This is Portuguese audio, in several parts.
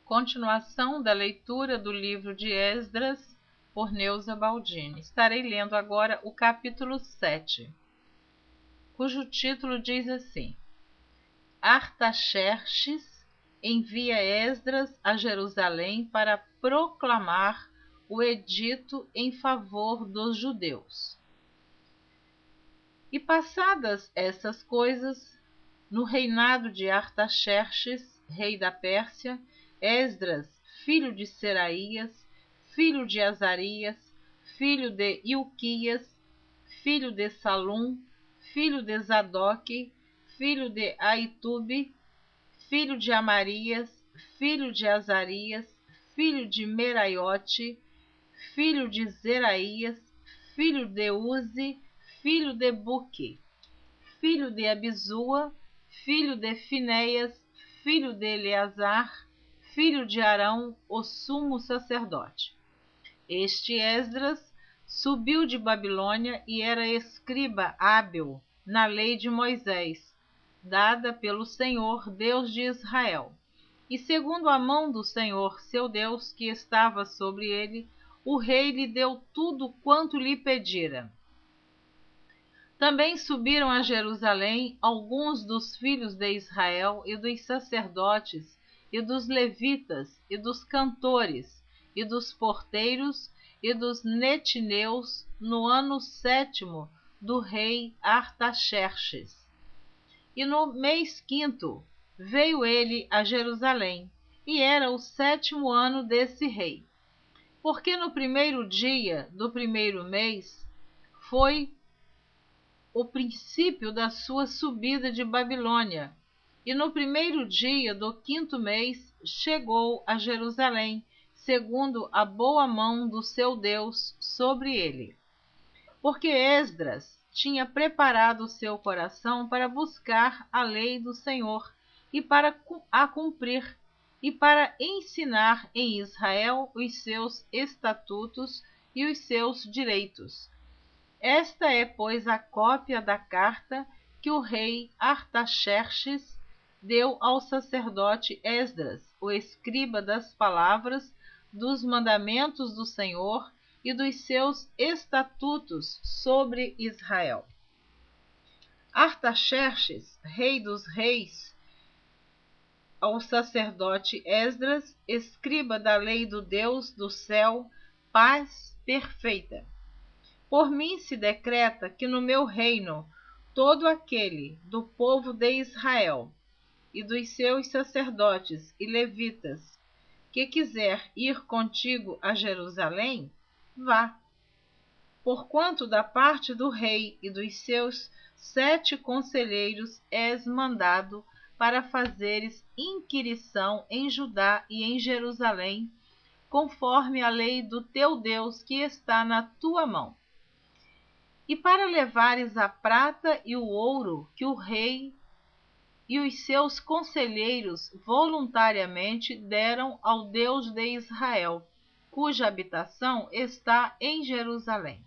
Continuação da leitura do livro de Esdras, por Neuza Baldini. Estarei lendo agora o capítulo 7, cujo título diz assim: Artaxerxes envia Esdras a Jerusalém para proclamar o edito em favor dos judeus. E passadas essas coisas, no reinado de Artaxerxes, rei da Pérsia, Esdras, filho de Seraías, filho de Azarias, filho de Ilquias, filho de Salum, filho de Zadoque, filho de Aitube, filho de Amarias, filho de Azarias, filho de Meraiote, filho de Zeraías, filho de Uzi, filho de Buque, filho de Abisua, filho de Finéias, filho de Eleazar, filho de Arão, o sumo sacerdote. Este Esdras subiu de Babilônia e era escriba hábil na lei de Moisés, dada pelo Senhor, Deus de Israel. E segundo a mão do Senhor, seu Deus, que estava sobre ele, o rei lhe deu tudo quanto lhe pedira. Também subiram a Jerusalém alguns dos filhos de Israel e dos sacerdotes, e dos levitas, e dos cantores, e dos porteiros, e dos netineus, no ano 7º do rei Artaxerxes. E no mês 5º veio ele a Jerusalém, e era o 7º ano desse rei. Porque no primeiro dia do primeiro mês foi o princípio da sua subida de Babilônia, e no primeiro dia do 5º mês chegou a Jerusalém, segundo a boa mão do seu Deus sobre ele. Porque Esdras tinha preparado o seu coração para buscar a lei do Senhor e para a cumprir, e para ensinar em Israel os seus estatutos e os seus direitos. Esta é, pois, a cópia da carta que o rei Artaxerxes deu ao sacerdote Esdras, o escriba das palavras, dos mandamentos do Senhor e dos seus estatutos sobre Israel. Artaxerxes, rei dos reis, ao sacerdote Esdras, escriba da lei do Deus do céu, paz perfeita. Por mim se decreta que no meu reino todo aquele do povo de Israel e dos seus sacerdotes e levitas que quiser ir contigo a Jerusalém, vá. Porquanto da parte do rei e dos seus 7 conselheiros és mandado para fazeres inquirição em Judá e em Jerusalém, conforme a lei do teu Deus que está na tua mão. E para levares a prata e o ouro que o rei e os seus conselheiros voluntariamente deram ao Deus de Israel, cuja habitação está em Jerusalém.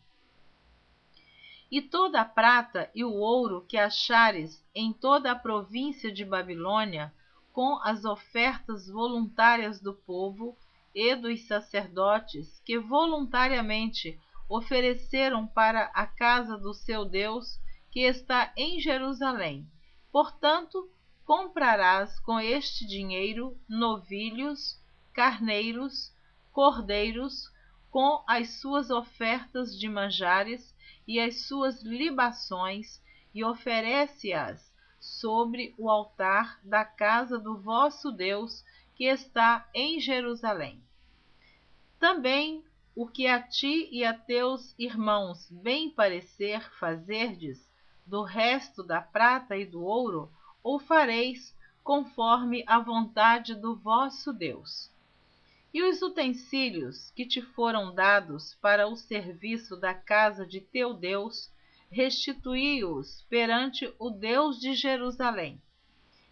E toda a prata e o ouro que achares em toda a província de Babilônia, com as ofertas voluntárias do povo e dos sacerdotes que voluntariamente ofereceram para a casa do seu Deus, que está em Jerusalém. Portanto, comprarás com este dinheiro novilhos, carneiros, cordeiros, com as suas ofertas de manjares e as suas libações, e oferece-as sobre o altar da casa do vosso Deus, que está em Jerusalém. Também o que a ti e a teus irmãos bem parecer fazerdes do resto da prata e do ouro, ou fareis conforme a vontade do vosso Deus. E os utensílios que te foram dados para o serviço da casa de teu Deus, restituí-os perante o Deus de Jerusalém.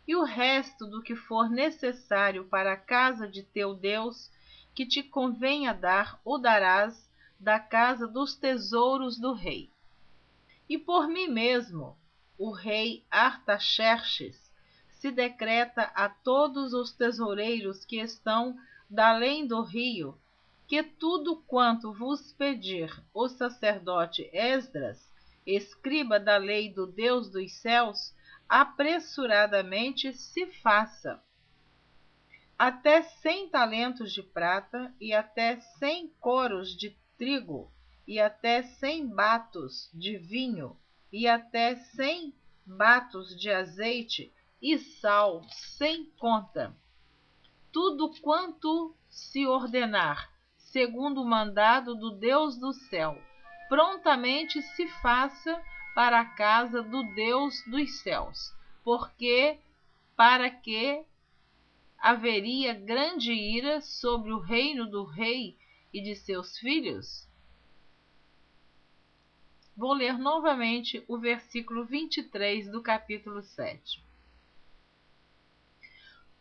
E o resto do que for necessário para a casa de teu Deus, que te convenha dar, o darás da casa dos tesouros do rei. E por mim mesmo, o rei Artaxerxes, se decreta a todos os tesoureiros que estão da além do rio, que tudo quanto vos pedir o sacerdote Esdras, escriba da lei do Deus dos céus, apressuradamente se faça. Até 100 talentos de prata, e até 100 coros de trigo, e até 100 batos de vinho, e até 100 batos de azeite, e sal sem conta. Tudo quanto se ordenar, segundo o mandado do Deus do céu, prontamente se faça para a casa do Deus dos céus, porque para que haveria grande ira sobre o reino do rei e de seus filhos? Vou ler novamente o versículo 23 do capítulo 7.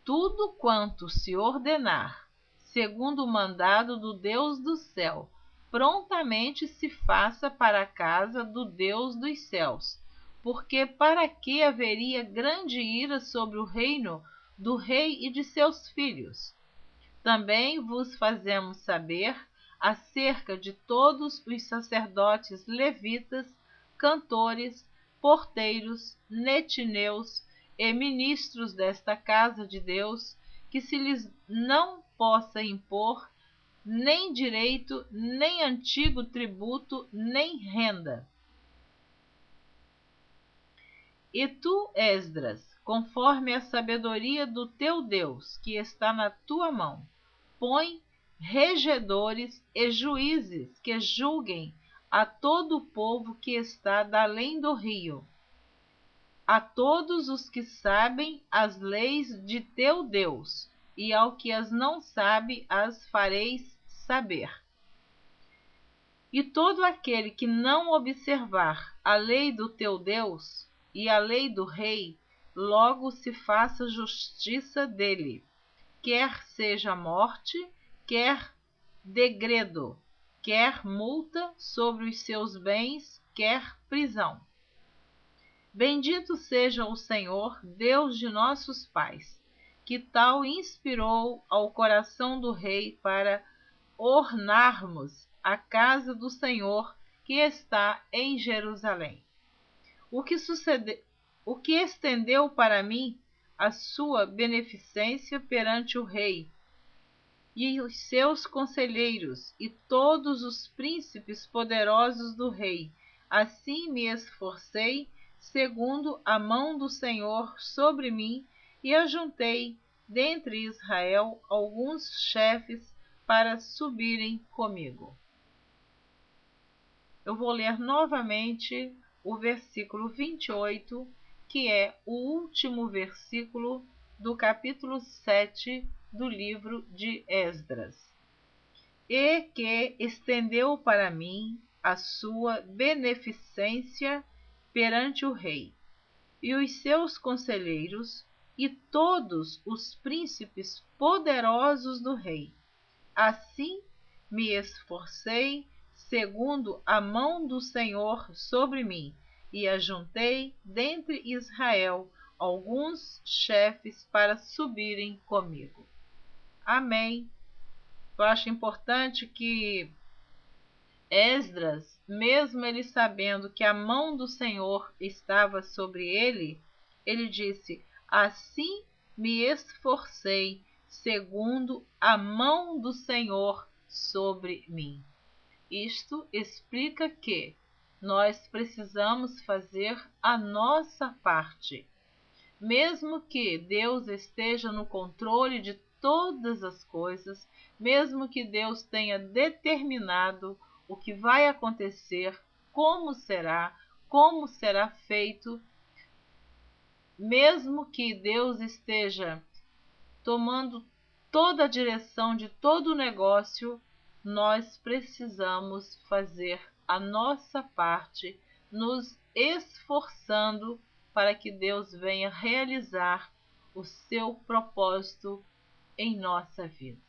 Tudo quanto se ordenar, segundo o mandado do Deus do céu, prontamente se faça para a casa do Deus dos céus, porque para que haveria grande ira sobre o reino do rei e de seus filhos? Também vos fazemos saber acerca de todos os sacerdotes levitas, cantores, porteiros, netineus e ministros desta casa de Deus, que se lhes não possa impor nem direito, nem antigo tributo, nem renda. E tu, Esdras, conforme a sabedoria do teu Deus, que está na tua mão, põe regedores e juízes que julguem a todo o povo que está da além do rio, a todos os que sabem as leis de teu Deus, e ao que as não sabe as fareis saber. E todo aquele que não observar a lei do teu Deus e a lei do rei, logo se faça justiça dele, quer seja morte, quer degredo, quer multa sobre os seus bens, quer prisão. Bendito seja o Senhor, Deus de nossos pais, que tal inspirou ao coração do rei para ornarmos a casa do Senhor que está em Jerusalém. O que estendeu para mim a sua beneficência perante o rei e os seus conselheiros e todos os príncipes poderosos do rei. Assim me esforcei, segundo a mão do Senhor sobre mim, e ajuntei dentre Israel alguns chefes para subirem comigo. Eu vou ler novamente o versículo 28, que é o último versículo do capítulo 7 do livro de Esdras. E que estendeu para mim a sua beneficência perante o rei, e os seus conselheiros, e todos os príncipes poderosos do rei. Assim me esforcei, segundo a mão do Senhor sobre mim, e ajuntei dentre Israel alguns chefes para subirem comigo. Amém. Eu acho importante que Esdras, mesmo ele sabendo que a mão do Senhor estava sobre ele, ele disse: assim me esforcei, segundo a mão do Senhor sobre mim. Isto explica que nós precisamos fazer a nossa parte. Mesmo que Deus esteja no controle de todas as coisas, mesmo que Deus tenha determinado o que vai acontecer, como será feito, mesmo que Deus esteja tomando toda a direção de todo o negócio, nós precisamos fazer a nossa parte, nos esforçando para que Deus venha realizar o seu propósito em nossa vida.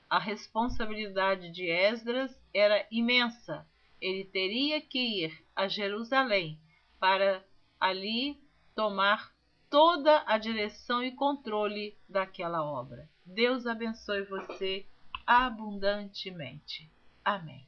A responsabilidade de Esdras era imensa. Ele teria que ir a Jerusalém para ali tomar toda a direção e controle daquela obra. Deus abençoe você abundantemente. Amém.